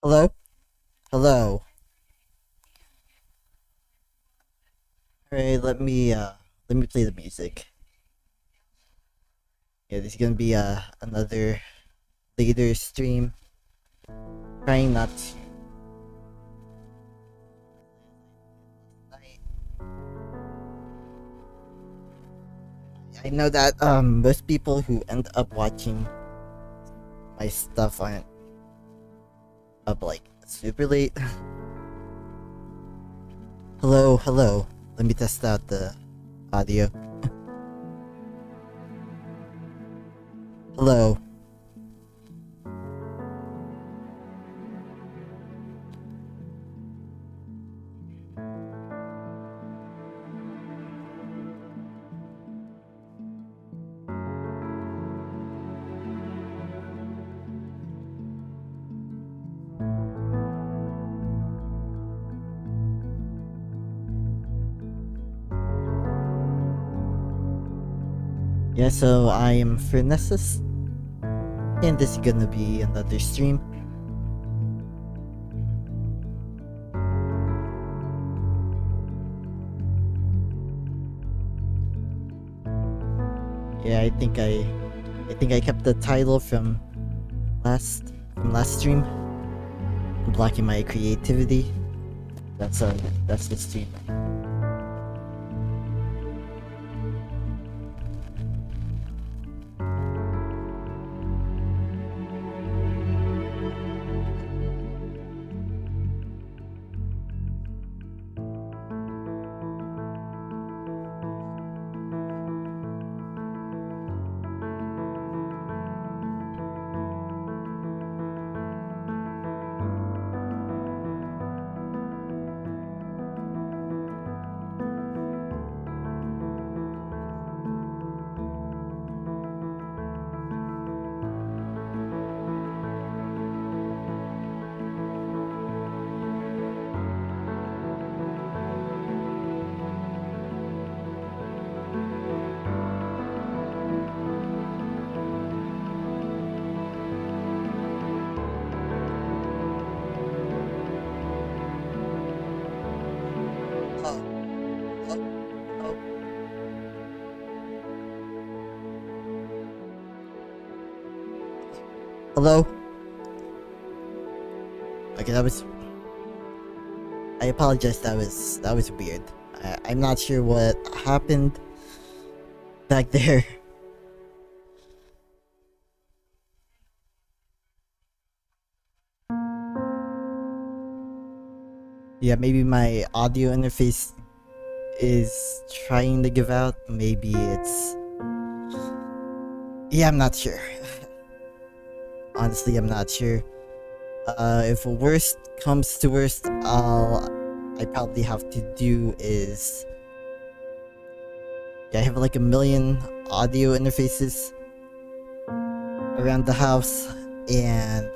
Hello? Hello. Alright, let me play the music. Yeah, this is gonna be another later stream. Trying not to I know that most people who end up watching my stuff aren't up like super late. Hello, hello. Let me test out the audio. Hello. Yeah, so I am Fornesus, and this is gonna be another stream. Yeah, I think I kept the title from last stream. Blocking my creativity. That's the stream. Hello? Okay, I apologize, that was weird. I'm not sure what happened back there. Yeah, maybe my audio interface is trying to give out. Maybe it's... Yeah, I'm not sure. Honestly, I'm not sure. If worst comes to worst, I probably have to do is... Yeah, I have like a million audio interfaces around the house, and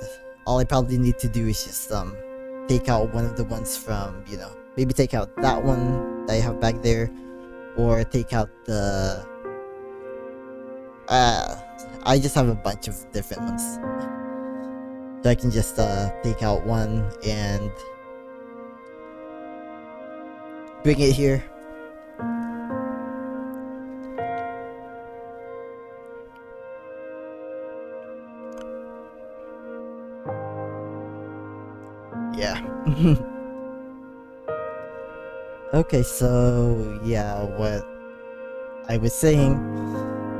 all I probably need to do is just take out one of the ones from, maybe take out that one that I have back there, or take out the I just have a bunch of different ones, so I can just take out one and bring it here. Yeah. Okay, so yeah, what I was saying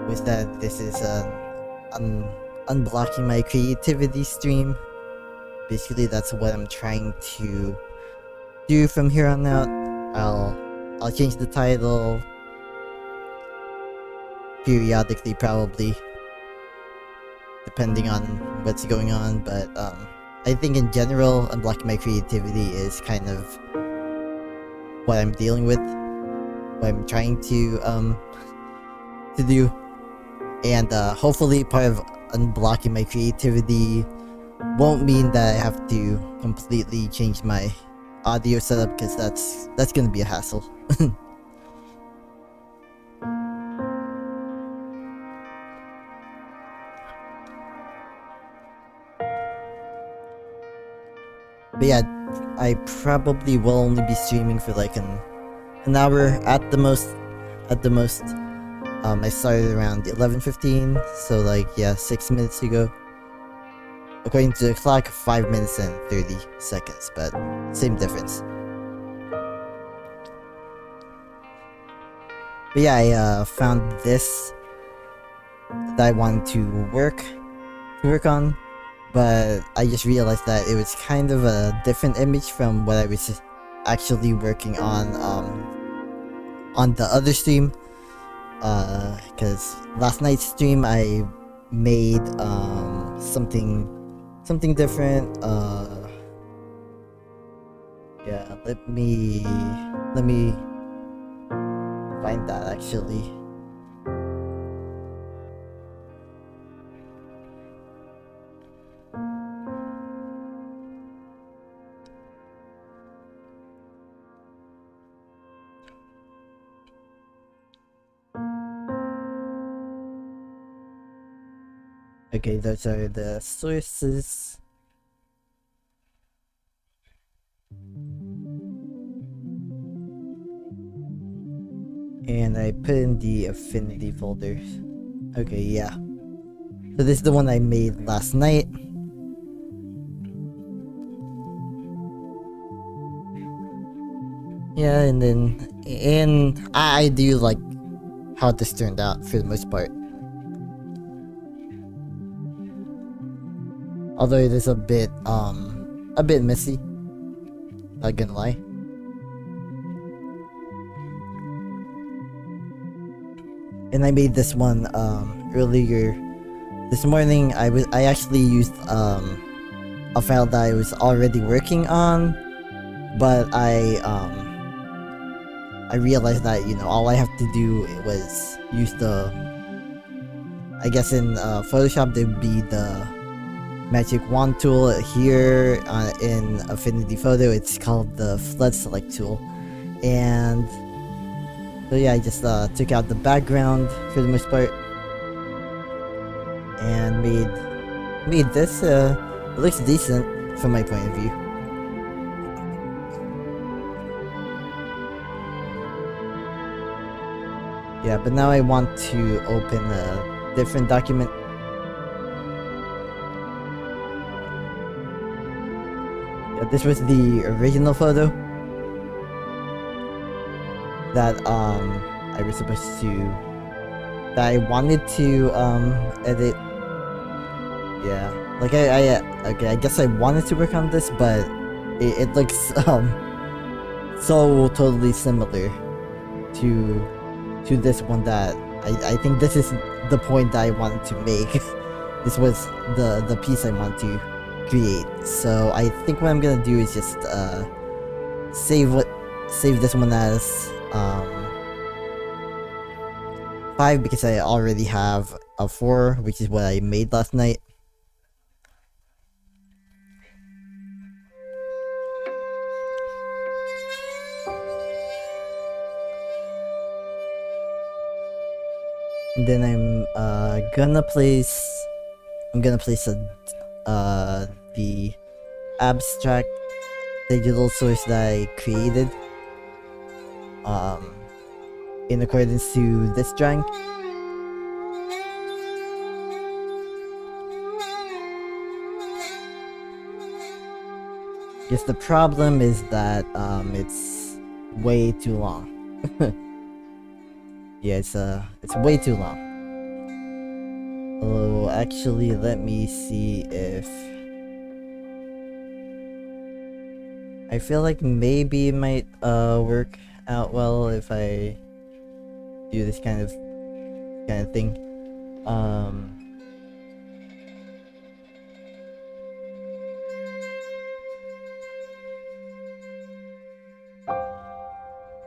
was that this is an unblocking my creativity stream. Basically, that's what I'm trying to do from here on out. I'll change the title periodically, probably, depending on what's going on, but I think in general, unblocking my creativity is kind of what I'm dealing with, what I'm trying to do, and hopefully part of unblocking my creativity won't mean that I have to completely change my audio setup, because that's gonna be a hassle. But yeah, I probably will only be streaming for like an hour at the most. At the most. I started around 11:15, so like yeah, 6 minutes ago. According to the clock, 5 minutes and 30 seconds, but same difference. But yeah, I found this that I wanted to work on, but I just realized that it was kind of a different image from what I was actually working on the other stream. Because last night's stream I made something different. Yeah, let me find that actually. Okay, those are the sources. And I put in the affinity folder. Okay, yeah. So this is the one I made last night. Yeah, and I do like how this turned out for the most part. Although it is a bit messy. Not gonna lie. And I made this one earlier this morning. I actually used a file that I was already working on, but I realized that, you know, all I have to do was use the, I guess in Photoshop there'd be the magic wand tool. Here in Affinity Photo it's called the flood select tool. And so yeah, I just took out the background for the most part and made this. It looks decent from my point of view. Yeah, but now I want to open a different document. Yeah, this was the original photo that I was supposed to, that I wanted to edit. Yeah, like okay, I guess I wanted to work on this, but it looks so totally similar to this one that I think this is the point that I wanted to make. This was the piece I want to create. So I think what I'm gonna do is just save this one as 5, because I already have a 4, which is what I made last night. And then I'm gonna place the abstract digital source that I created in accordance to this drawing. Yes, the problem is that it's way too long. Yeah, it's way too long. Oh, actually, let me see if I feel like maybe it might work out well if I do this kind of thing.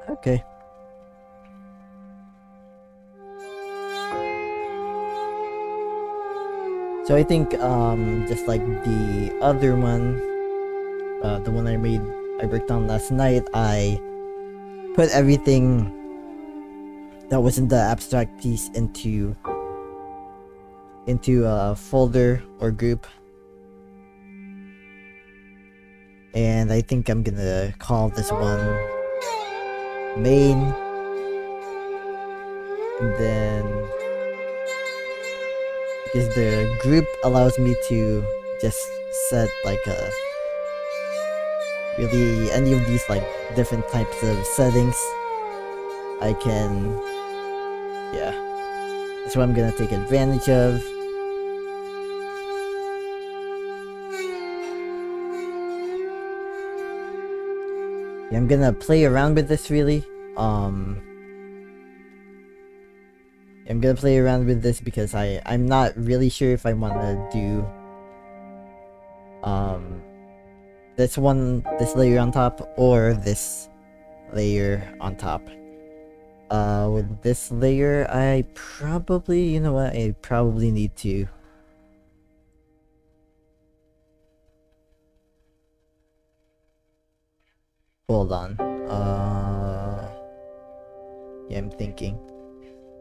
Okay. So I think just like the other one, the one I worked on last night, I put everything that was in the abstract piece into a folder or group. And I think I'm gonna call this one main, and then because the group allows me to just set like a really any of these like different types of settings, I can, yeah, that's what I'm gonna take advantage of. Yeah, I'm gonna play around with this really. I'm gonna play around with this because I'm not really sure if I want to do this layer on top or this layer on top. With this layer, I probably, you know what, I probably need to hold on. Yeah, I'm thinking.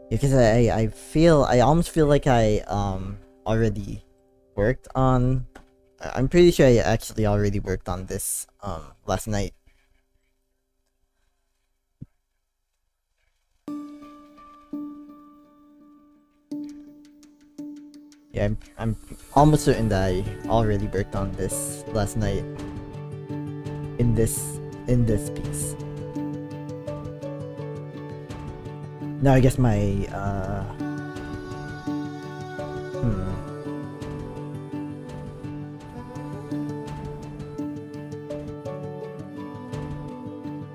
Because I almost feel like I already worked on. I'm pretty sure I actually already worked on this last night. Yeah, I'm almost certain that I already worked on this last night in this piece. Now I guess my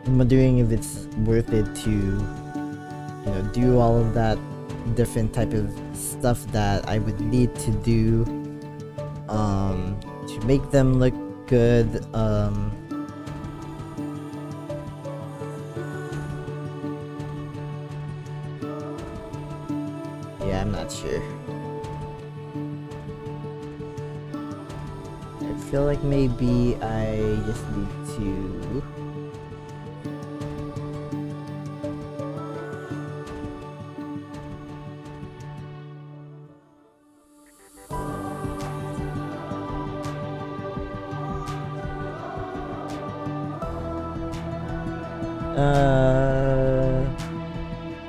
I'm wondering if it's worth it to, you know, do all of that different type of stuff that I would need to do to make them look good. Yeah, I'm not sure. I feel like maybe I just need to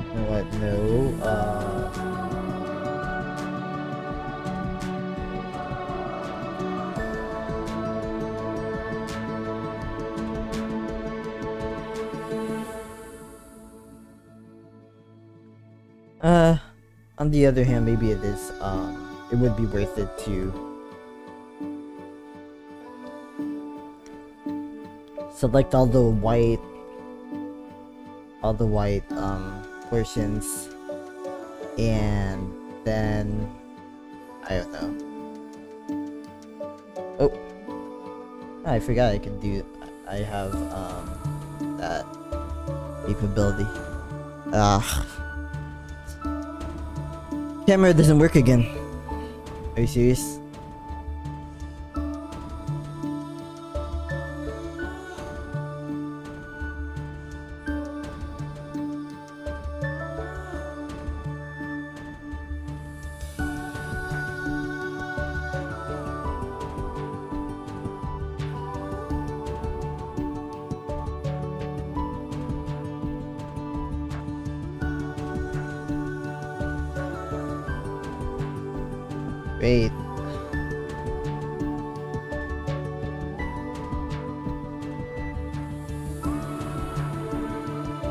you know what? No. On the other hand, maybe it is. It would be worth it to select all the white portions, and then I don't know. Oh, I forgot I could do. I have that capability. Camera doesn't work again. Are you serious? Wait.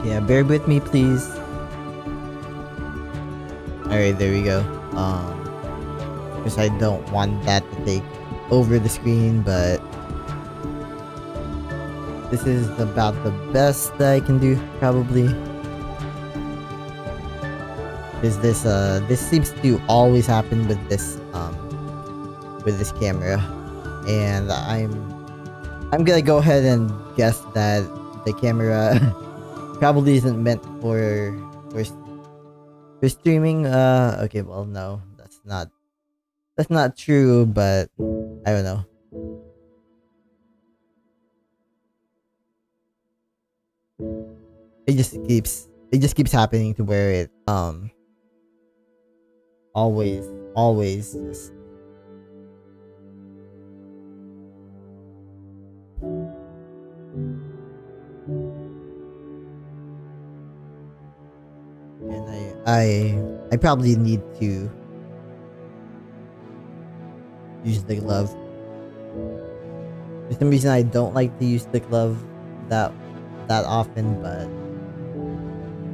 Yeah, bear with me, please. Alright, there we go. Because I don't want that to take over the screen, but this is about the best that I can do, probably. Because this seems to always happen with this camera, and I'm gonna go ahead and guess that the camera probably isn't meant for streaming. Okay, well, no, that's not true, but I don't know. It just keeps happening to where it always just I probably need to use the glove. For some reason, I don't like to use the glove that often, but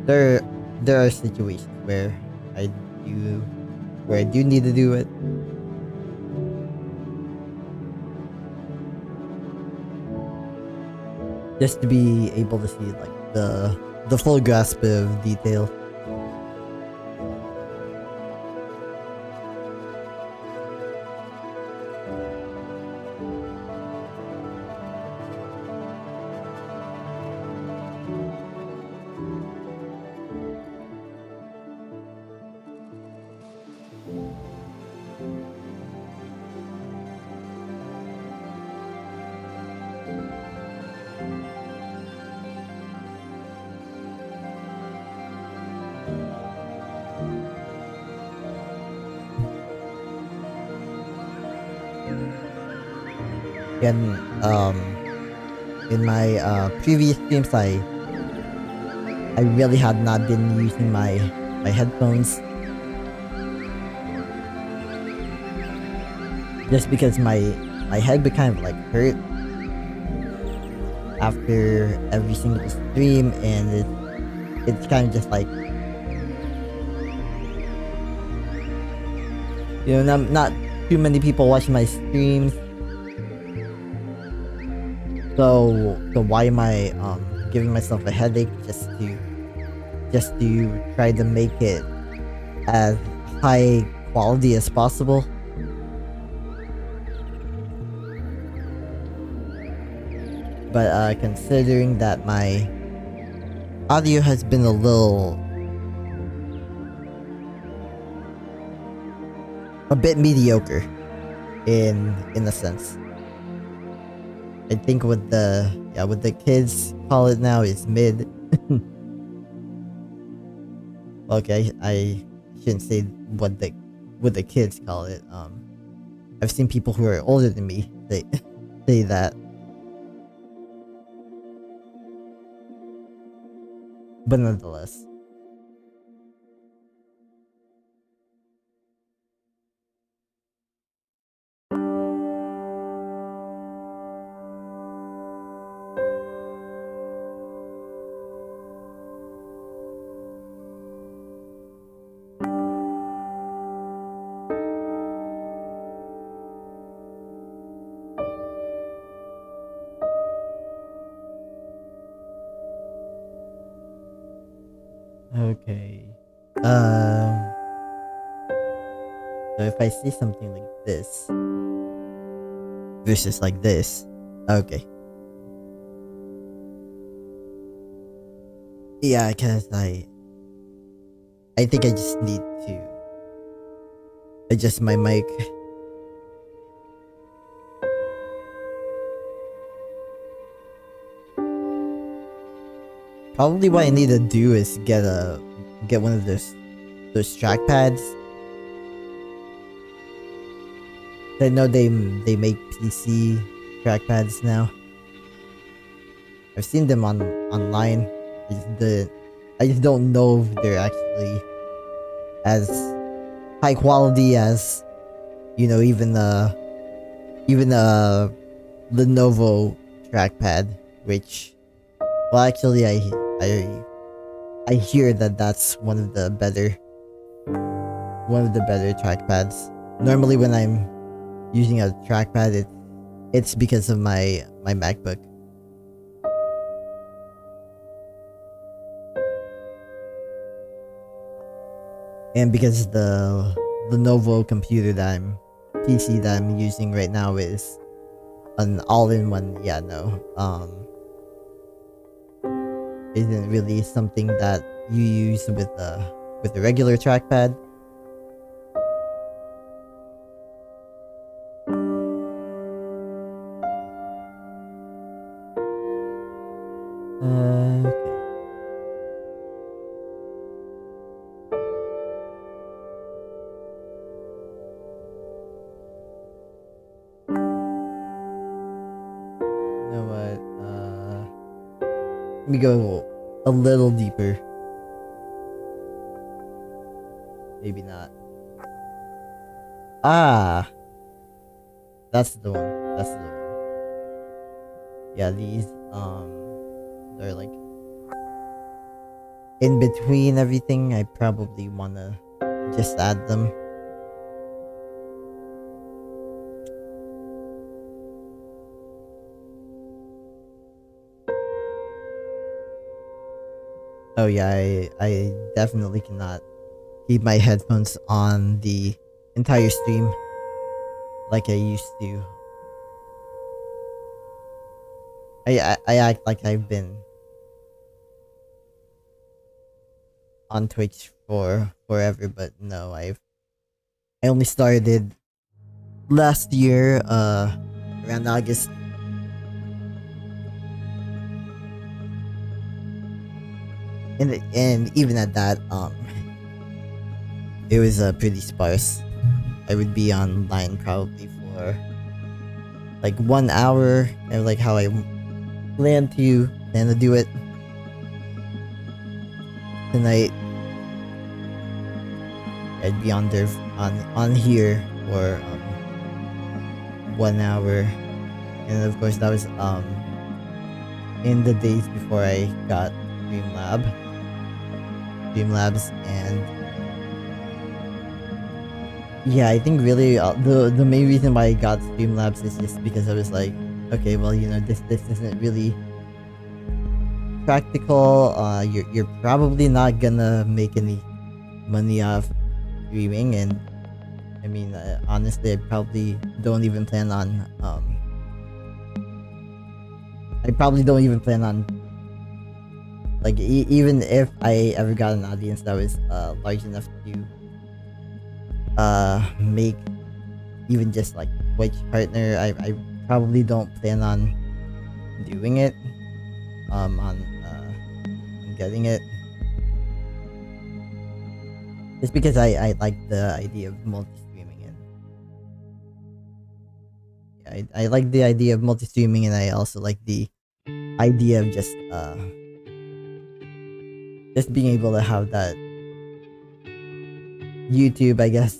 there are situations where I do need to do it. Just to be able to see like the full grasp of detail. Again, in my previous streams, I really had not been using my headphones, just because my head would kind of like hurt after every single stream, and it's kind of just like, you know, not too many people watching my streams. So why am I giving myself a headache just to try to make it as high quality as possible? But considering that my audio has been a bit mediocre in a sense. I think what the kids call it now is mid. Okay, I shouldn't say what the kids call it. I've seen people who are older than me say that. But nonetheless. Okay. So if I see something like this versus like this, okay. Yeah, because I think I just need to adjust my mic. Probably what I need to do is get one of those trackpads. I know they make PC trackpads now. I've seen them online. I just don't know if they're actually as high quality as, you know, even a Lenovo trackpad, which, well, actually I hear that that's one of the better trackpads. Normally when I'm using a trackpad, it's because of my MacBook. And because the Lenovo computer PC that I'm using right now is an all-in-one, isn't really something that you use with a regular trackpad. Okay. You know what? Let me go a little deeper. maybe not. Ah, that's the one. That's the one. Yeah, these they're like in between everything. I probably wanna just add them. Oh yeah, I definitely cannot keep my headphones on the entire stream like I used to. I act like I've been on Twitch for forever, but no, I only started last year, around August. And even at that, it was pretty sparse. I would be online probably for like 1 hour, and like how I plan to do it tonight. I'd be on there on here for 1 hour, and of course that was in the days before I got Streamlabs, and yeah, I think really the main reason why I got Streamlabs is just because I was like, okay, well, you know, this isn't really practical. You're probably not gonna make any money off streaming, and I mean, honestly, I probably don't even plan on like even if I ever got an audience that was large enough to make even just like Twitch partner, I probably don't plan on doing it, on getting it, just because I like the idea of multi-streaming, and yeah, I like the idea of multi-streaming, and I also like the idea of just being able to have that YouTube, I guess,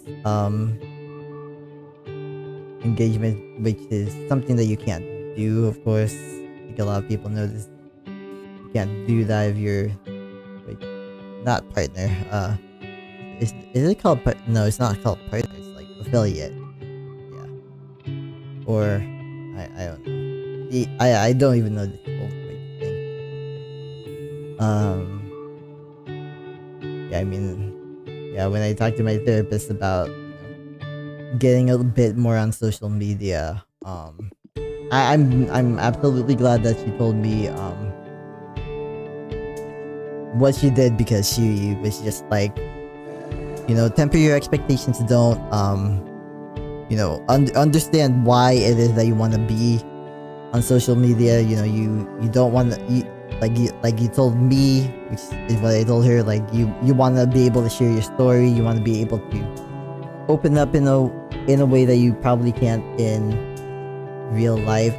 engagement, which is something that you can't do, of course. I think a lot of people know this. You can't do that if you're like not partner. Is it called no, it's not called partner, it's like affiliate. Yeah. Or I don't know. I don't even know the whole thing. Yeah, I mean, yeah, when I talked to my therapist about, you know, getting a bit more on social media, I'm absolutely glad that she told me what she did, because she was just like, you know, temper your expectations. Don't you know, understand why it is that you want to be on social media. You know, you don't want to, like you told me, which is what I told her, like you want to be able to share your story, you want to be able to open up in a way that you probably can't in real life.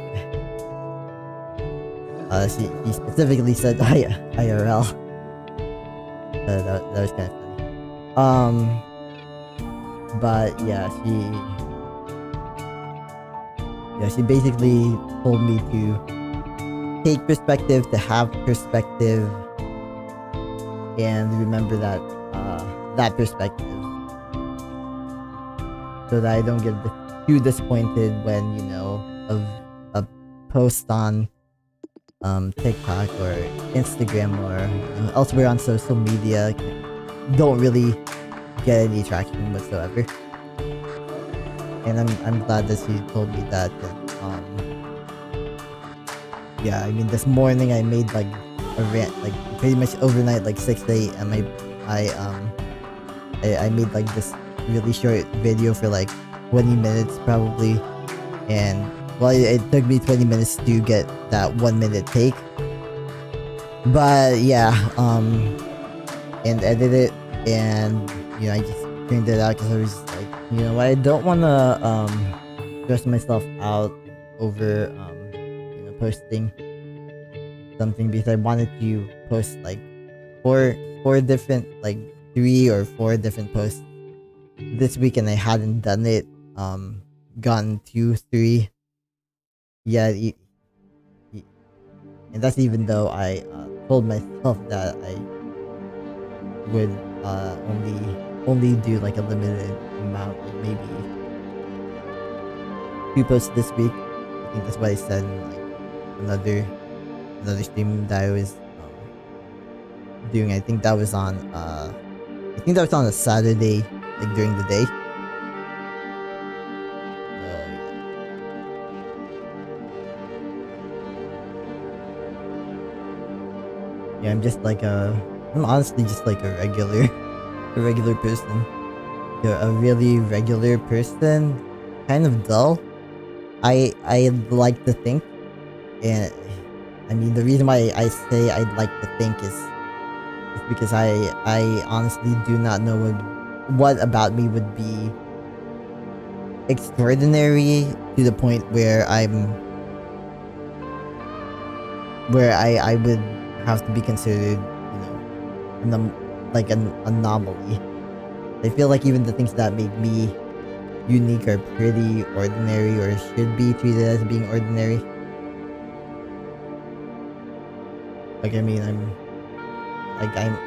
She specifically said IRL. That was kind of funny. But yeah, she basically told me to take perspective, to have perspective, and remember that that perspective, so that I don't get too disappointed when, you know, a post on TikTok or Instagram or, you know, elsewhere on social media don't really get any traction whatsoever. And I'm glad that she told me that. Yeah, I mean, this morning I made like a rant, like pretty much overnight, like 6 a.m. I made like this really short video for like 20 minutes probably, and well, it took me 20 minutes to get that 1 minute take, but yeah, and edit it, and you know, I just turned it out because I was like, you know, I don't want to stress myself out over you know, posting something, because I wanted to post like four different, like 3 or 4 different posts this week and I hadn't done it, gotten 2, 3. Yeah, and that's even though I told myself that I would only do like a limited amount, like maybe 2 posts this week. I think that's what I said in like another stream that I was doing. I think that was on a Saturday, like during the day. Yeah, I'm honestly just like a regular person. A really regular person, kind of dull. I like to think, and I mean the reason why I say I'd like to think is because I honestly do not know what about me would be extraordinary to the point where I would have to be considered, like an anomaly. I feel like even the things that make me unique are pretty ordinary, or should be treated as being ordinary. Like, I mean, I'm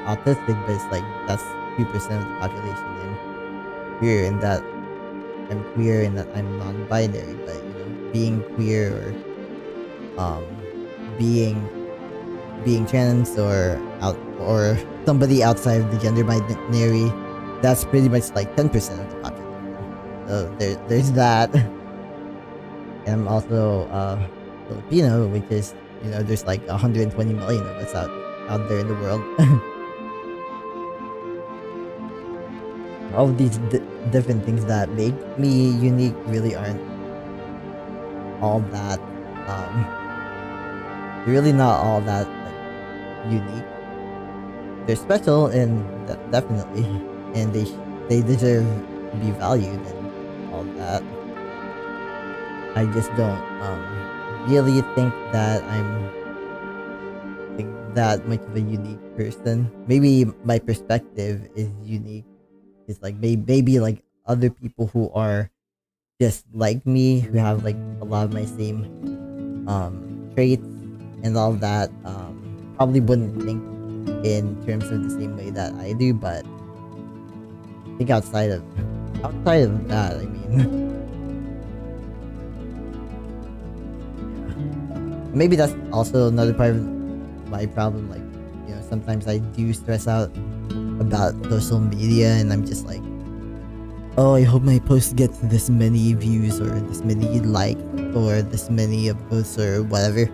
autistic, but it's like that's 2% of the population. I'm queer in that I'm non-binary, but being queer or being trans or somebody outside of the gender binary, that's pretty much like 10% of the population. So there's that. And I'm also Filipino, which is there's like 120 million of us out there in the world. All of these different things that make me unique really aren't all that they're really not all that unique. They're special, and definitely, and they deserve to be valued and all that. I just don't really think that I'm like that much of a unique person. Maybe my perspective is unique. It's like maybe like other people who are just like me, who have like a lot of my same traits and all that, probably wouldn't think in terms of the same way that I do. But I think outside of that, I mean, maybe that's also another part of my problem. Like, sometimes I do stress out about social media, and I'm just like, oh, I hope my post gets this many views, or this many likes, or this many posts, or whatever.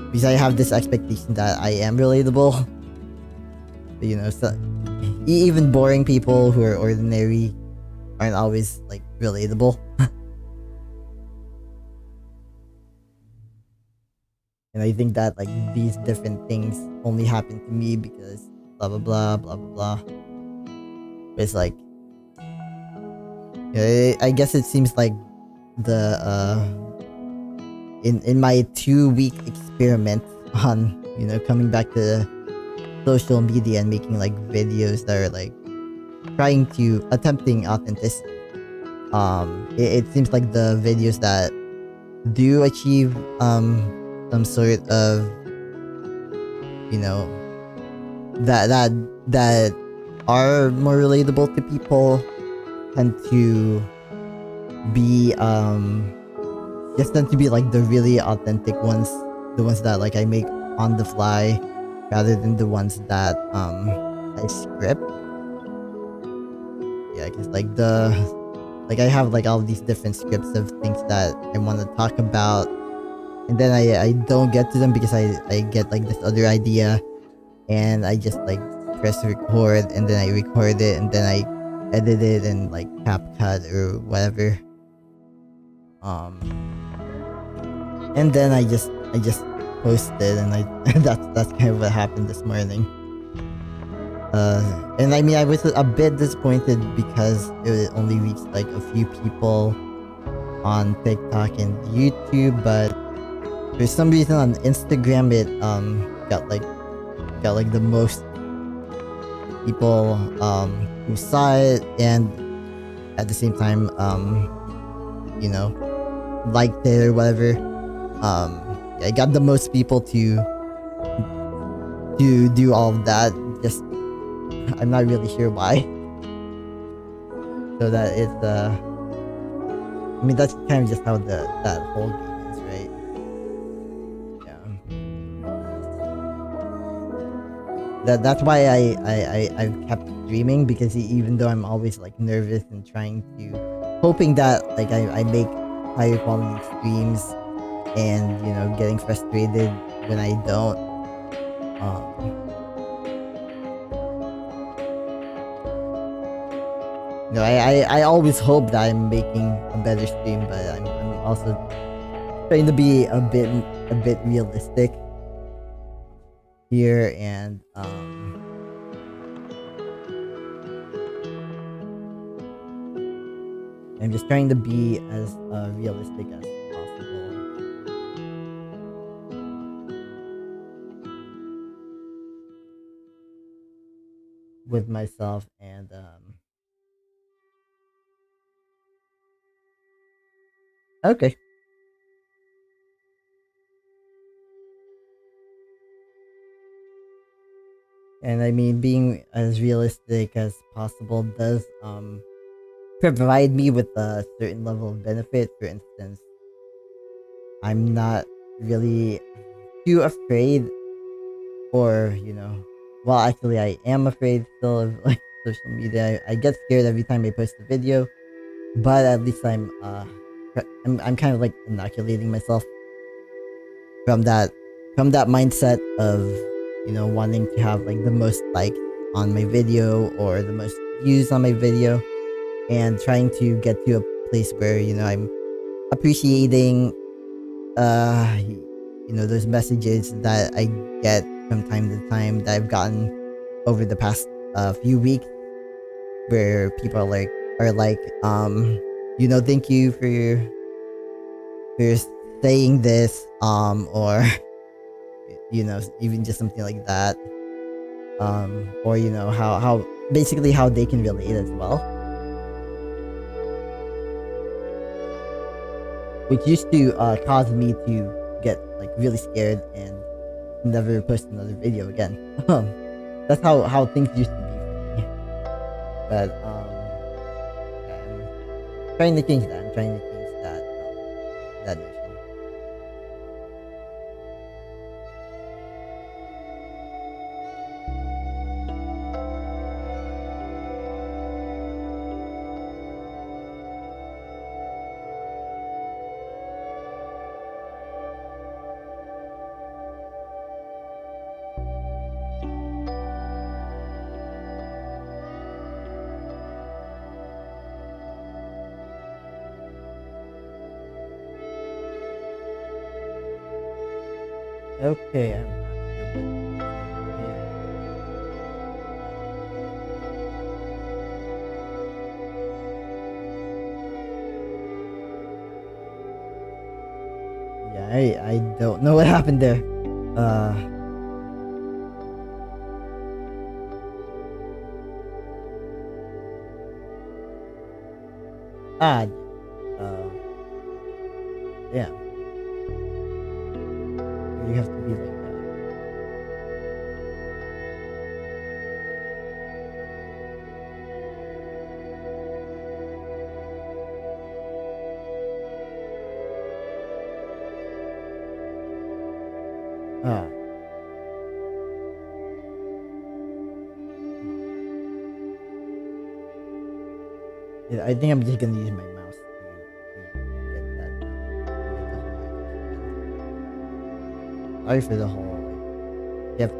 Because I have this expectation that I am relatable. But, so even boring people who are ordinary aren't always like relatable. And I think that like these different things only happen to me because blah blah blah blah blah blah. But it's like, I guess it seems like the in my 2-week experiment on coming back to social media and making like videos that are like attempting authenticity, it seems like the videos that do achieve some sort of that are more relatable to people tend to be like the really authentic ones, the ones that like I make on the fly rather than the ones that I script. Yeah, because like I have like all these different scripts of things that I want to talk about, and then I don't get to them because I get like this other idea, and I just like press record, and then I record it, and then I edit it and like CapCut or whatever, and then I just post it, and that's kind of what happened this morning. And I mean, I was a bit disappointed because it only reached like a few people on TikTok and YouTube, but for some reason on Instagram it got like the people who saw it, and at the same time you know, liked it or whatever. I got the most people to do all of that. Just I'm not really sure why. So that it's I mean, that's kind of just how that whole game is, right? Yeah. That's why I've kept streaming, because even though I'm always like nervous and trying to, hoping that like I make higher quality streams, and you know, getting frustrated when I don't. You know, I always hope that I'm making a better stream, but I'm also trying to be a bit realistic here, and I'm just trying to be as realistic as possible with myself, and okay. And I mean, being as realistic as possible does provide me with a certain level of benefit. For instance, I'm not really too afraid, or you know, well, actually, I am afraid still of like social media. I get scared every time I post a video, but at least I'm kind of like inoculating myself from that mindset of, you know, wanting to have like the most likes on my video or the most views on my video, and trying to get to a place where, you know, I'm appreciating you know, those messages that I get from time to time that I've gotten over the past few weeks, where people are like you know, thank you for saying this, or you know, even just something like that, or you know, how basically how they can relate as well, which used to cause me to get like really scared and never post another video again. That's how things used to be for me. But I'm trying to change that. I'm trying to change that notion. Okay, I'm not sure. Yeah, I don't know what happened there. Ah, yeah. You have to be like that. Ah. Yeah, I think I'm just gonna use my mouse to get that Sorry for the whole like,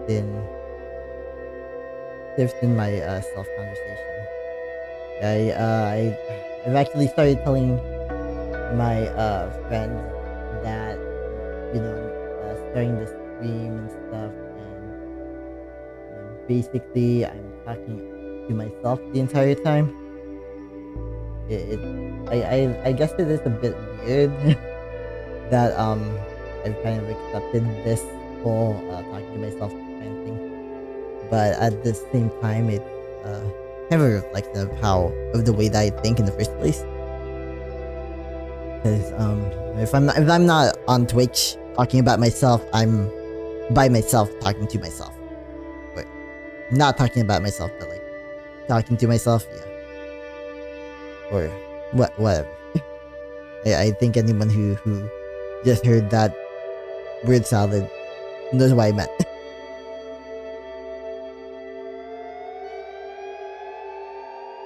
shift in my self conversation. I've actually started telling my friends that, you know, starting the stream and stuff, and you know, basically I'm talking to myself the entire time. I guess it is a bit weird that I've kind of accepted this whole talking to myself kind of thing, but at the same time kind of a reflection of the way that I think in the first place. Because if I'm not on Twitch talking about myself, I'm by myself talking to myself. But not talking about myself, but like talking to myself, yeah. Or whatever. I think anyone who just heard that word salad knows what I meant.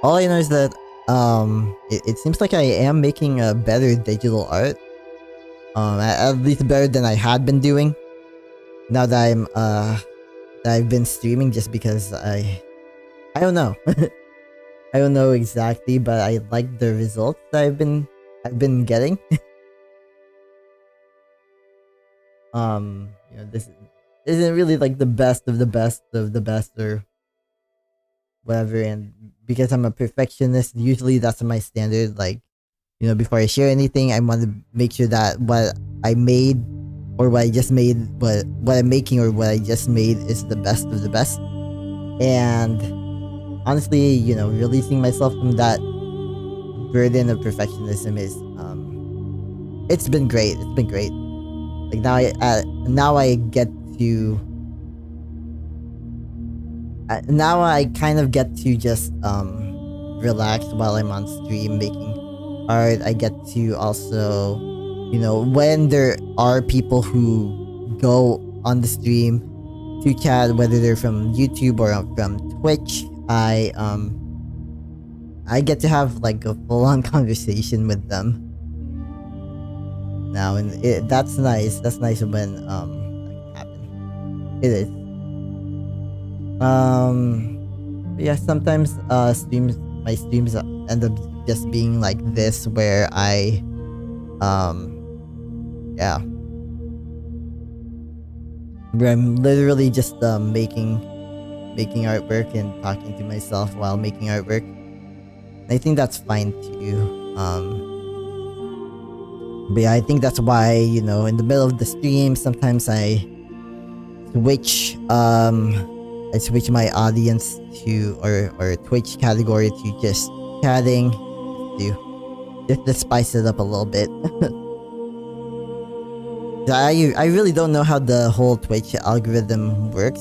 All I know is that it seems like I am making a better digital art. At least better than I had been doing. Now that I've been streaming, just because I don't know. I don't know exactly, but I like the results that I've been getting. This isn't really like the best of the best of the best or whatever, and because I'm a perfectionist, usually that's my standard. Like, before I share anything, I want to make sure that what I made or what I just made, what I'm making or what I just made is the best of the best. And honestly, releasing myself from that burden of perfectionism is it's been great. It's been great. Like now I get to now I kind of get to just relax while I'm on stream making art. I get to also, when there are people who go on the stream to chat, whether they're from YouTube or from Twitch, I get to have like a full-on conversation with them now, and that's nice. That's nice when that can happen. It is. Yeah, sometimes my streams end up just being like this, where I yeah, where I'm literally just making artwork and talking to myself while making artwork. I think that's fine too. But yeah, I think that's why, in the middle of the stream, sometimes I switch my audience to or Twitch category to just chatting, just to spice it up a little bit. I really don't know how the whole Twitch algorithm works.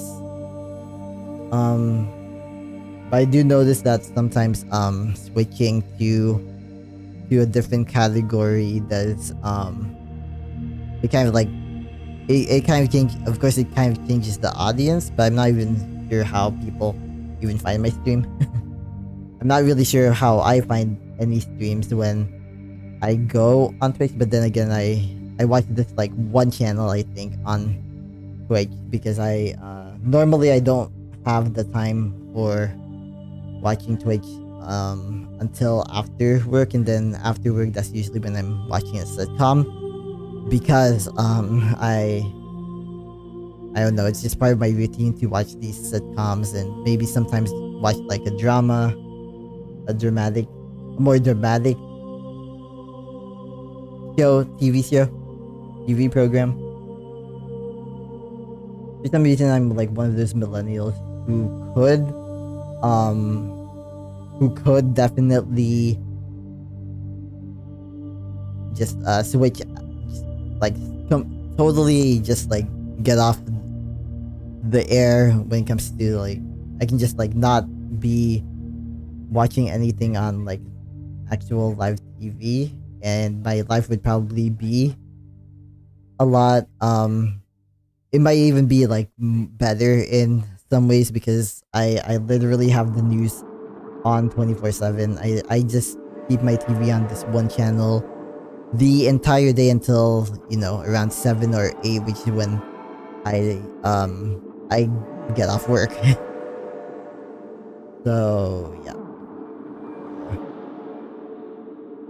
But I do notice that sometimes switching to a different category does it kind of like it kind of change. Of course, it kind of changes the audience, but I'm not even sure how people even find my stream. I'm not really sure how I find any streams when I go on Twitch, but then again, I watch this like one channel, I think, on Twitch, because I normally I don't have the time for watching Twitch until after work, and then after work, that's usually when I'm watching a sitcom, because I don't know, it's just part of my routine to watch these sitcoms, and maybe sometimes watch like a drama, a more dramatic TV program. For some reason, I'm like one of those millennials who could definitely just switch, just, like totally just like get off the air when it comes to like, I can just like not be watching anything on like actual live TV, and my life would probably be a lot it might even be like better in some ways, because I literally have the news on 24/7. I just keep my TV on this one channel the entire day until around 7 or 8, which is when I get off work. So yeah,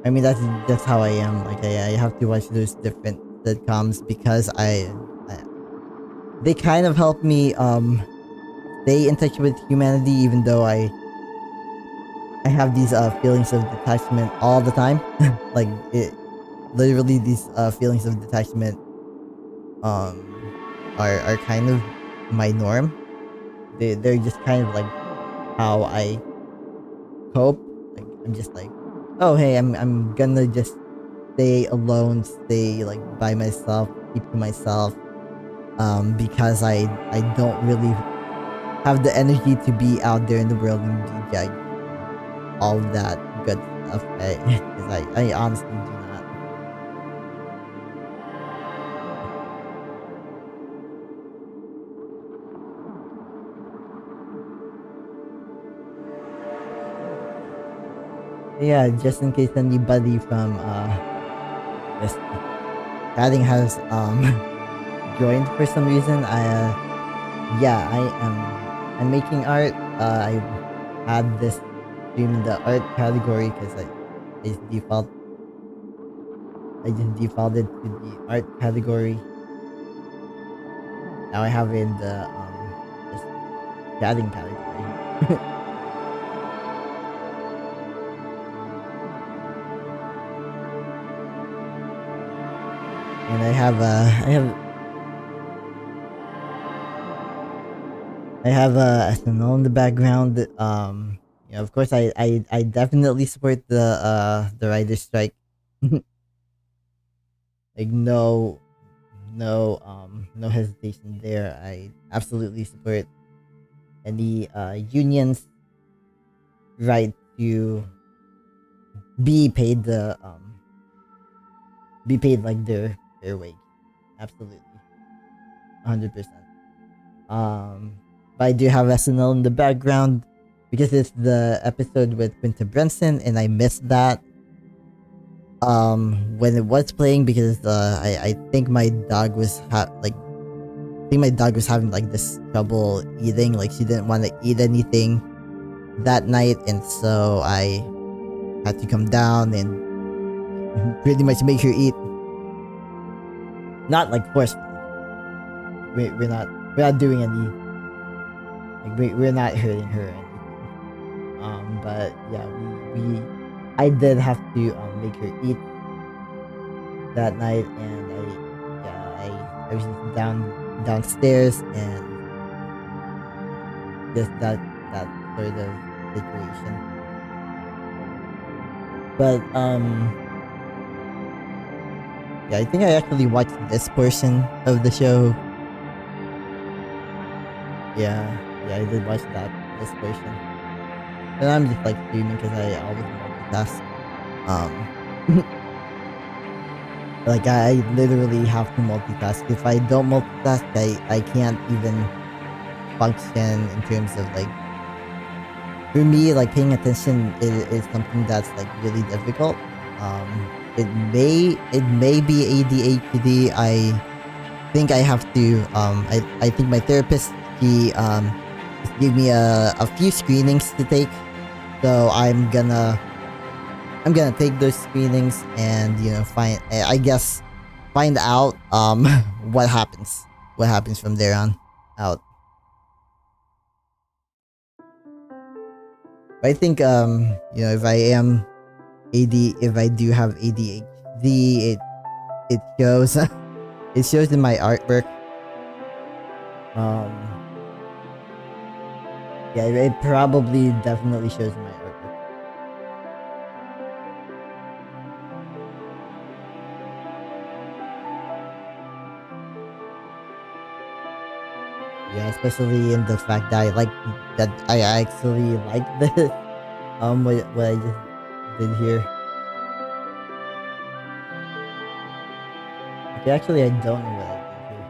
I mean that's just how I am. Like I have to watch those different sitcoms because they kind of help me stay in touch with humanity, even though I have these feelings of detachment all the time. Like it literally, these feelings of detachment are kind of my norm. They're just kind of like how I cope. Like I'm just like, oh hey, I'm gonna just stay alone, stay like by myself, keep to myself, because I don't really have the energy to be out there in the world and be judged, all of that good stuff. Because I honestly do not. Yeah, just in case anybody from this chatting has joined for some reason, yeah, I'm making art. I had this stream in the art category because I just defaulted to the art category. Now I have it in the just chatting category. And I have a SNL in the background. You know, of course, I definitely support the writer's strike. Like no hesitation there. I absolutely support any unions right to be paid like their wage. Absolutely, 100%. But I do have SNL in the background because it's the episode with Quinta Brunson, and I missed that when it was playing because I think my dog was having like this trouble eating. Like she didn't want to eat anything that night, and so I had to come down and pretty much make her eat. Not like forcefully. We're not doing any, like we're not hurting her or anything. But yeah, I did have to make her eat that night, and I was just downstairs, and just that sort of situation. But yeah, I think I actually watched this portion of the show. Yeah, I did watch this portion. And I'm just like streaming because I always multitask. Like I literally have to multitask. If I don't multitask, I can't even function in terms of like, for me, like paying attention is something that's like really difficult. It may be ADHD. I think I have to I think my therapist, he just gave me a few screenings to take, so I'm gonna take those screenings and, you know, find out what happens from there on out. But I think you know, if I do have ADHD, it shows it shows in my artwork. Yeah, it probably definitely shows in my artwork. Yeah, especially in the fact that I actually like this what I just did here. Okay, actually I don't know what I did here.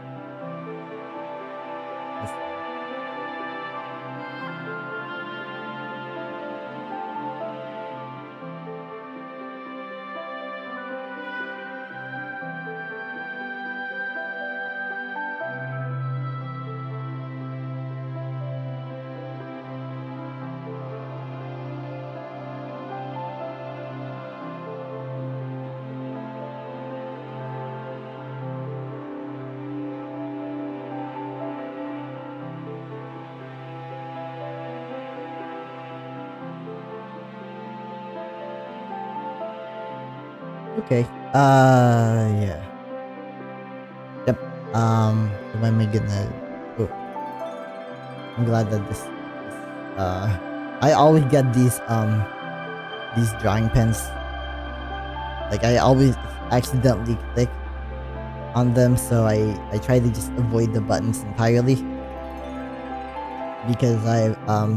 Okay. Yeah. Yep. When am I gonna? Oh, I'm glad that this I always get these drawing pens. Like I always accidentally click on them, so I try to just avoid the buttons entirely. Because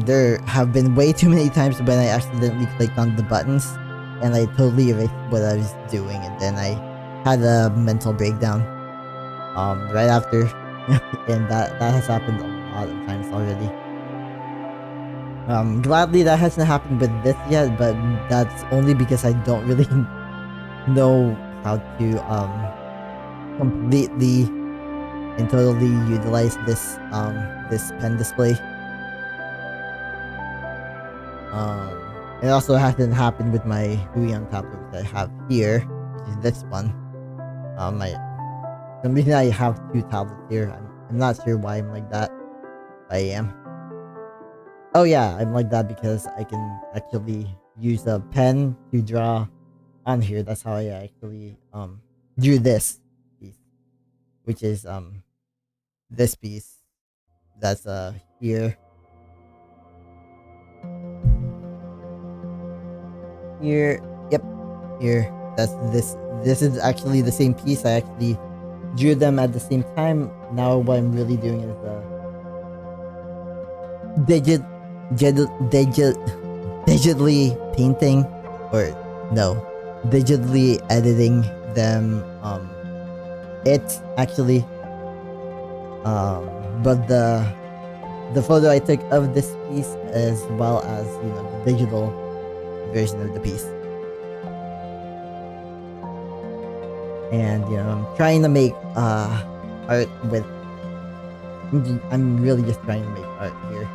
there have been way too many times when I accidentally clicked on the buttons and I totally erased what I was doing, and then I had a mental breakdown right after. And that has happened a lot of times already. Gladly that hasn't happened with this yet, but that's only because I don't really know how to completely and totally utilize this pen display. It also hasn't happened with my Huion tablet that I have here, which is this one. The reason I have two tablets here, I'm not sure why I'm like that. I am. Oh yeah, I'm like that because I can actually use a pen to draw on here. That's how I actually drew this piece, which is this piece that's here. Here, yep, here. That's this. This is actually the same piece. I actually drew them at the same time. Now what I'm really doing is digitally painting, or no, digitally editing them. It's actually but the photo I took of this piece, as well as the digital version of the piece. And I'm trying to make art with. I'm really just trying to make art here.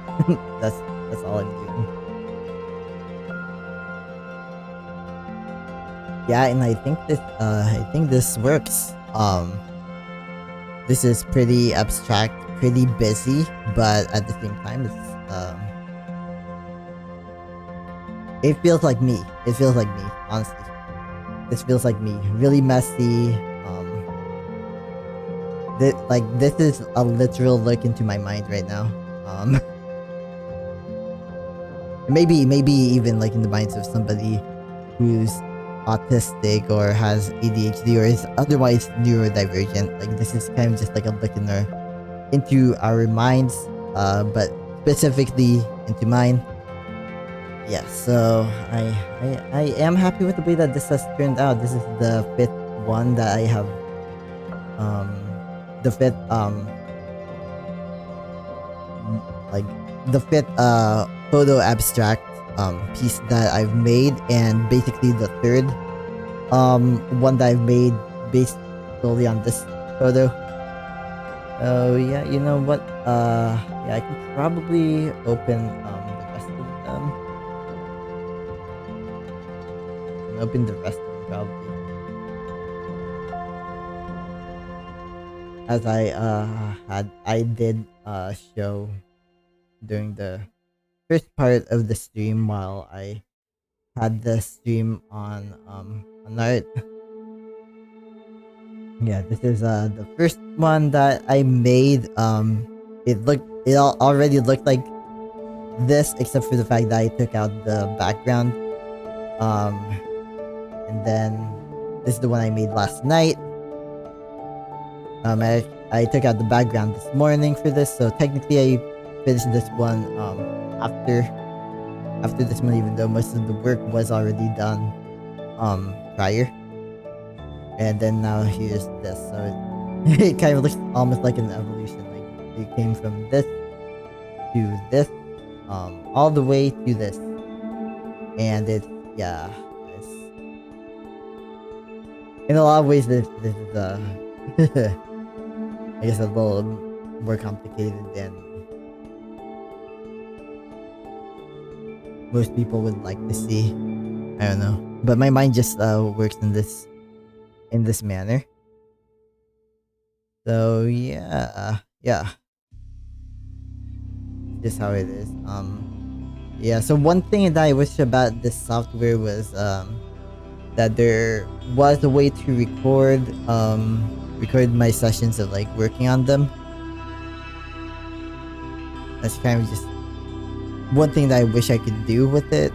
that's all I'm doing. Yeah, and I think this works. This is pretty abstract, pretty busy, but at the same time it's it feels like me. It feels like me, honestly. This feels like me. Really messy. This is a literal look into my mind right now. Maybe even like in the minds of somebody who's autistic or has ADHD or is otherwise neurodivergent. Like this is kind of just like a look into our minds, but specifically into mine. Yeah, so I am happy with the way that this has turned out. This is the fifth one that I have. The fifth photo abstract piece that I've made, and basically the third one that I've made based solely on this photo. Oh yeah, you know what? Yeah, I could probably open the rest of them. Open the rest of them probably. As I did show during the first part of the stream, while I had the stream on art. Yeah, this is the first one that I made. It already looked like this, except for the fact that I took out the background. And then this is the one I made last night. I took out the background this morning for this, so technically I finished this one after this one, even though most of the work was already done prior. And then now here's this, so it kind of looks almost like an evolution. Like it came from this to this, all the way to this, and it's in a lot of ways this is I guess a little more complicated than most people would like to see. I don't know, but my mind just works in this manner. So yeah, just how it is. Yeah. So one thing that I wish about this software was that there was a way to record my sessions of like working on them. That's kind of just one thing that I wish I could do with it.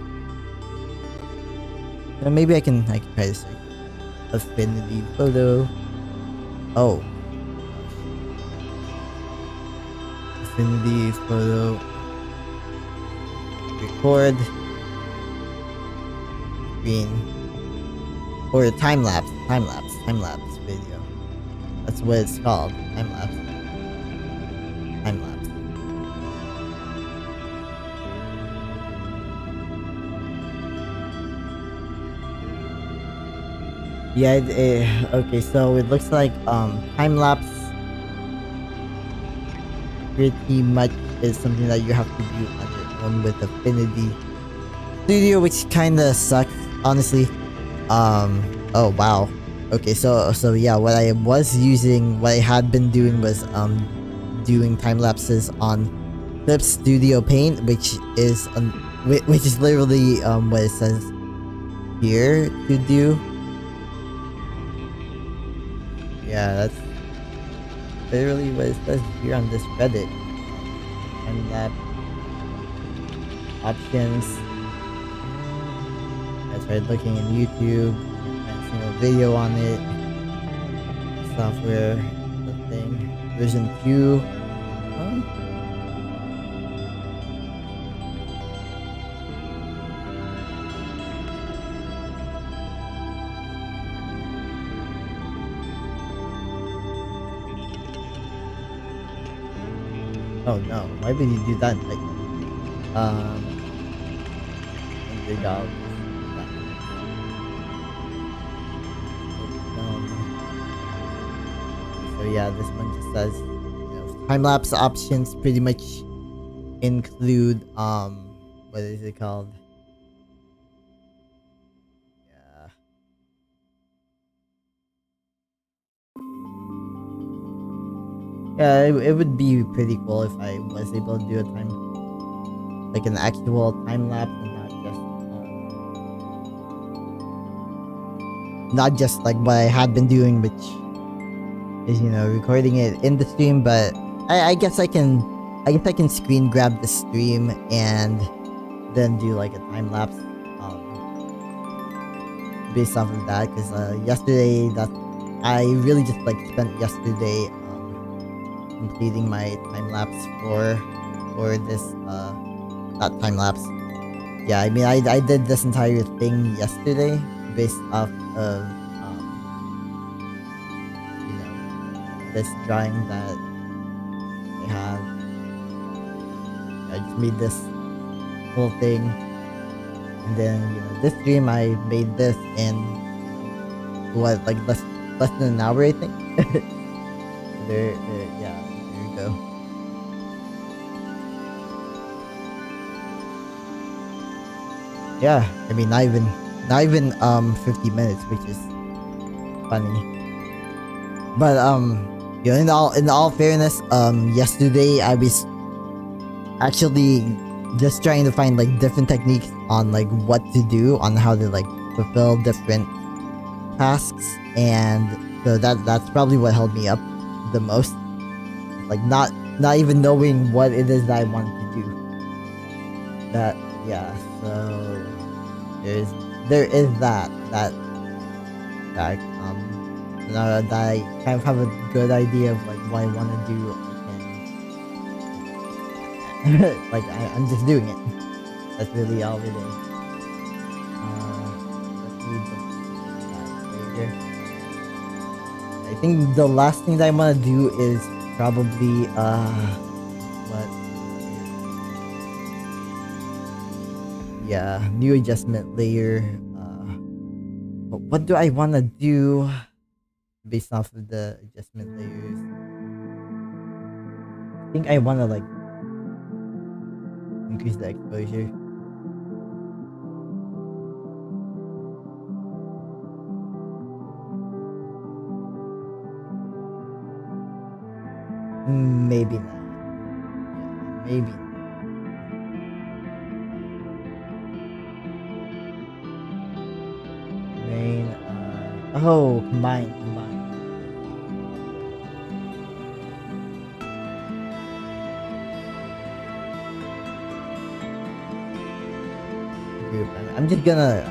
Maybe I can try to search affinity photo. Oh, affinity photo. Record screen or time lapse video. That's what it's called. Time lapse. Yeah, okay, so it looks like time lapse pretty much is something that you have to do on your own with Affinity Studio, which kinda sucks, honestly. Oh wow. Okay, so yeah, what I had been doing was doing time lapses on Clip Studio Paint, which is literally what it says here to do. Yeah, that's literally what it says here on this Reddit. Time lapse options. I tried looking in YouTube, and seeing a video on it. Software, the thing, version 2. Oh no, why would you do that? Like, dig out. So yeah, this one just says, time-lapse options pretty much include, what is it called? Yeah, it would be pretty cool if I was able to do a like an actual time lapse and not just like what I had been doing, which is recording it in the stream. But I guess I can screen grab the stream and then do like a time lapse based off of that, because yesterday I really just like spent yesterday completing my time lapse for this not time lapse. Yeah, I mean I did this entire thing yesterday based off of this drawing that I have. I just made this whole thing, and then this stream I made this in what, like less than an hour, I think. there yeah, there you go. Yeah, I mean not even 50 minutes, which is funny. But in all fairness, yesterday I was actually just trying to find like different techniques on like what to do, on how to like fulfill different tasks, and so that's probably what held me up the most. Like not even knowing what it is that I wanted to do. That, yeah, so there is that fact. Now that I kind of have a good idea of like what I want to do, I can like I'm just doing it. That's really all it is. Let's read that later. I think the last thing that I want to do is probably what? Yeah, new adjustment layer. But what do I want to do based off of the adjustment layers? I think I want to like increase the exposure. Maybe not. Yeah, maybe. Main. Oh, combine. I'm just gonna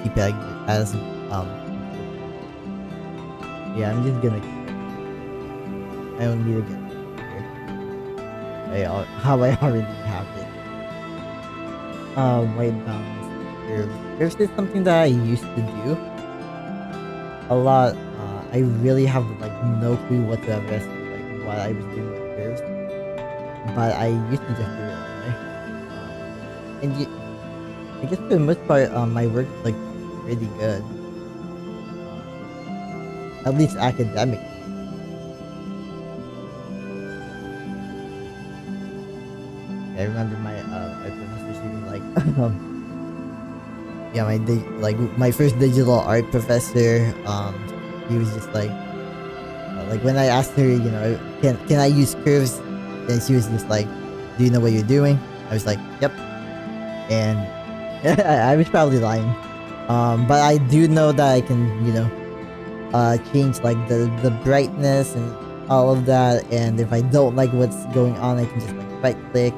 keep it as yeah, I'm just gonna keep it. I don't need to get here. How I already have it. White balance curves. Curves is something that I used to do a lot. I really have like no clue whatsoever as to like what I was doing with curves, but I used to just do it anyway. And I guess for the most part, my work is like pretty good, at least academic. I remember my professor, she was like, yeah, my first digital art professor, he was just like when I asked her, you know, can I use curves, and she was just like, do you know what you're doing? I was like, yep, and I was probably lying, but I do know that I can, you know, change like the brightness and all of that, and if I don't like what's going on, I can just like right click.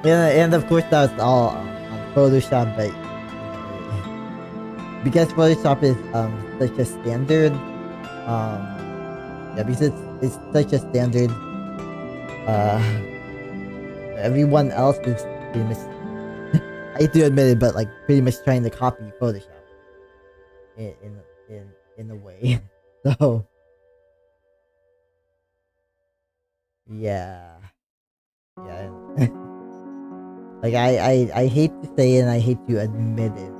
And of course that's all on Photoshop, but because Photoshop is such a standard, yeah, because it's such a standard, everyone else is pretty much I hate to admit it, but like pretty much trying to copy Photoshop in a way. So yeah. Like I hate to say it and I hate to admit it,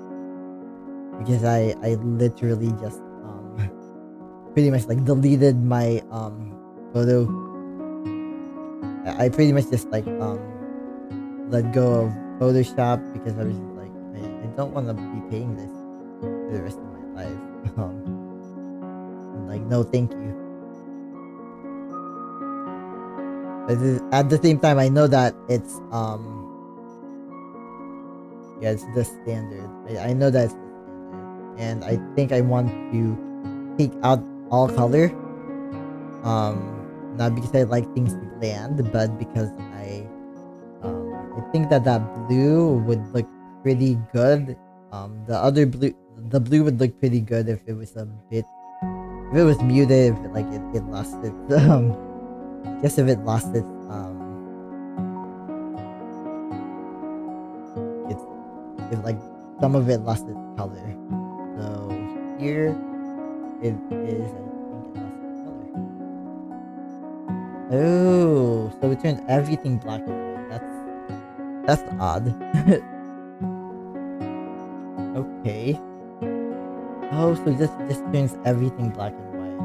because I literally just pretty much like deleted my photo. I pretty much just like let go of Photoshop because I was just like, I don't want to be paying this for the rest of my life. Like, no thank you. But at the same time, I know that it's yeah, it's the standard. I know that it's the standard, and I think I want to take out all color. Not because I like things to bland, but because I think that blue would look pretty good. The blue would look pretty good if it was a bit, if it was muted, if it lost its I guess if it lost its if like some of it lost its color. So here it is, I think it lost its color. Oh, so it turned everything black and white. That's odd. Okay. Oh, so this just turns everything black and white.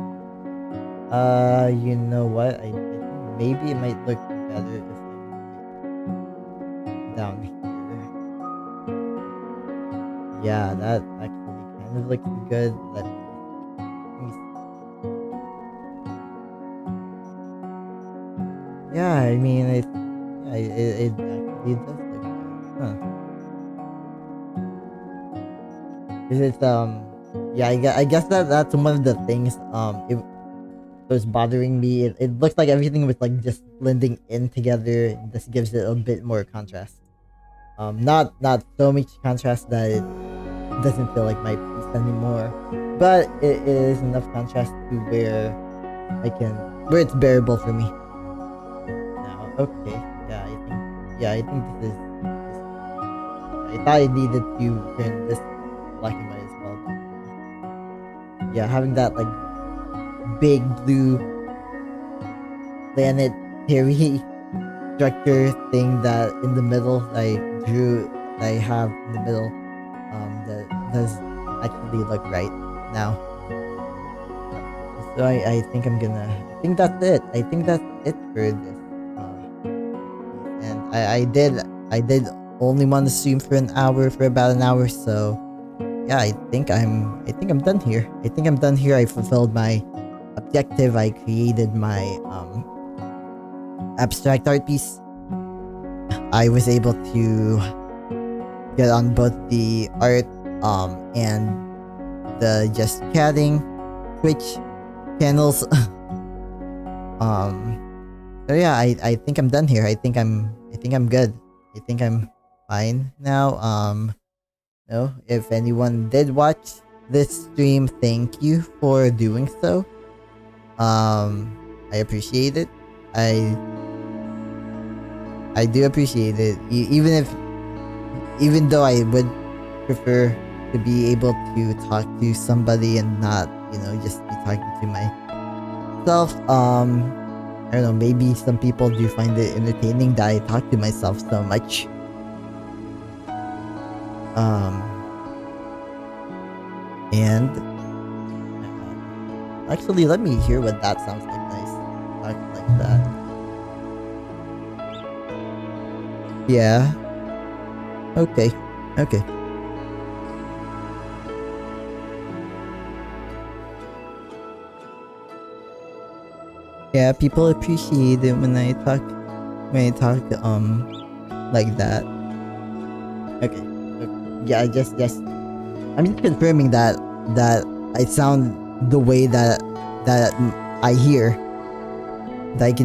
You know what? I think maybe it might look better if I move it down here. Yeah, that actually kind of looks good. Let me see. Yeah, I mean, it actually does look good. Huh. Cause it's yeah, I guess that's one of the things it was bothering me. It looks like everything was like just blending in together. This gives it a bit more contrast. Not so much contrast that it doesn't feel like my piece anymore, but it is enough contrast to where where it's bearable for me. Now, okay, I think this is. I thought I needed to turn this black and white as well. Yeah, having that like big blue planetary structure thing that in the middle I have in the middle, that does actually look right now. So I think I think that's it. I think that's it for this. And I did only want to stream for about an hour, so yeah, I think I'm done here. I fulfilled my objective. I created my abstract art piece. I was able to get on both the art and the just chatting Twitch channels. So yeah, I think I'm done here. I think I'm good. I think I'm fine now. No, if anyone did watch this stream, thank you for doing so. I appreciate it. I do appreciate it. Even though I would prefer to be able to talk to somebody and not, just be talking to myself. I don't know, maybe some people do find it entertaining that I talk to myself so much. And actually, let me hear what that sounds like. Nice, talk like that. Yeah. Okay. Yeah, people appreciate it when I talk like that. Okay. Yeah, just I'm just confirming that I sound the way that I hear. That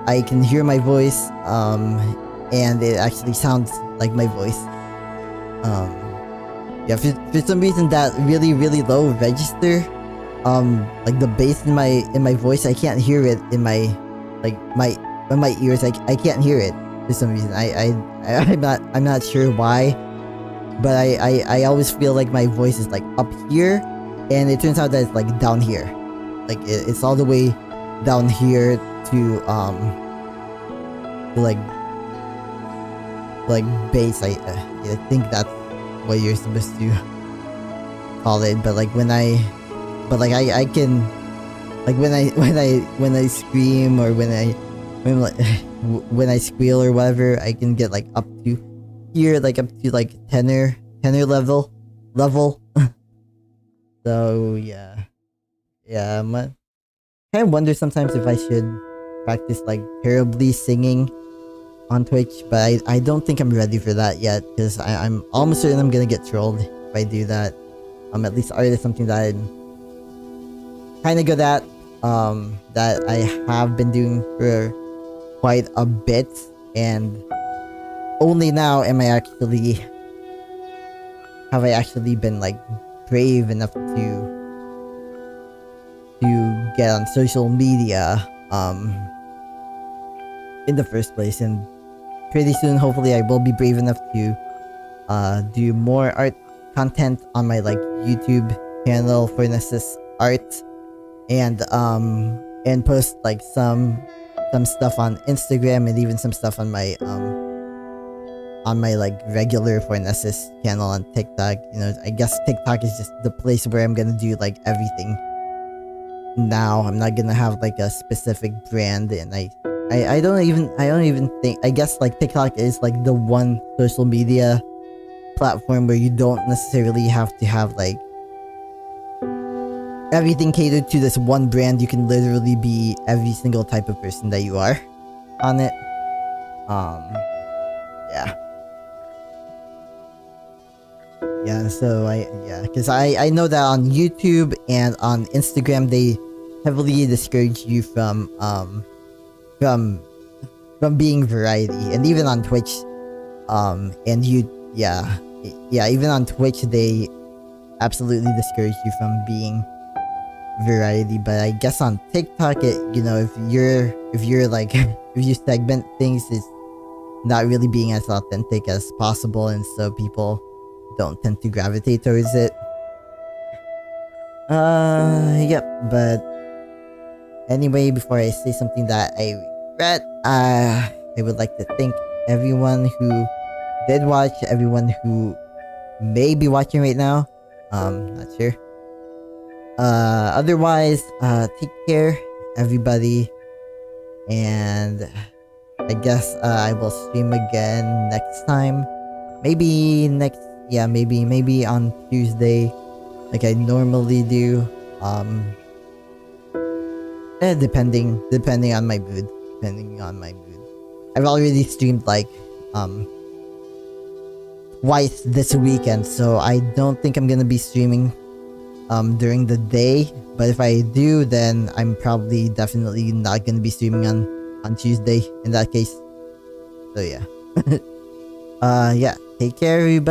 I can hear my voice and it actually sounds like my voice. Yeah, for some reason that really low register, like the bass in my voice, I can't hear it in my ears. I can't hear it for some reason. I'm not sure why, but I always feel like my voice is like up here, and it turns out that it's like down here. Like it's all the way down here to like bass. I think that's what you're supposed to call it, but like I can, like when I scream or when I squeal or whatever, I can get like up to here, like up to like tenor level. So yeah, I wonder sometimes if I should practice like terribly singing on Twitch, but I don't think I'm ready for that yet, because I'm almost certain I'm gonna get trolled if I do that. At least art is something that I'm kind of good at, that I have been doing for quite a bit, and only now have I actually been like brave enough to get on social media in the first place. And pretty soon, hopefully, I will be brave enough to do more art content on my like YouTube channel, Fornesus Art, and post like some stuff on Instagram, and even some stuff on my like regular Fornesus channel on TikTok. I guess TikTok is just the place where I'm gonna do like everything now. I'm not gonna have like a specific brand, and I don't even think, I guess like TikTok is like the one social media platform where you don't necessarily have to have like everything catered to this one brand. You can literally be every single type of person that you are on it. So because I know that on YouTube and on Instagram they heavily discourage you from being variety, and even on Twitch, even on Twitch they absolutely discourage you from being variety. But I guess on TikTok, if you're like if you segment things, it's not really being as authentic as possible, and so people don't tend to gravitate towards it. But anyway, before I say something that I regret, I would like to thank everyone who did watch, everyone who may be watching right now. Not sure. Otherwise, take care, everybody, and I guess I will stream again next time. Maybe on Tuesday, like I normally do. Depending on my mood. I've already streamed like twice this weekend, so I don't think I'm gonna be streaming during the day. But if I do, then I'm probably definitely not gonna be streaming on Tuesday in that case. So yeah. Yeah, take care, everybody.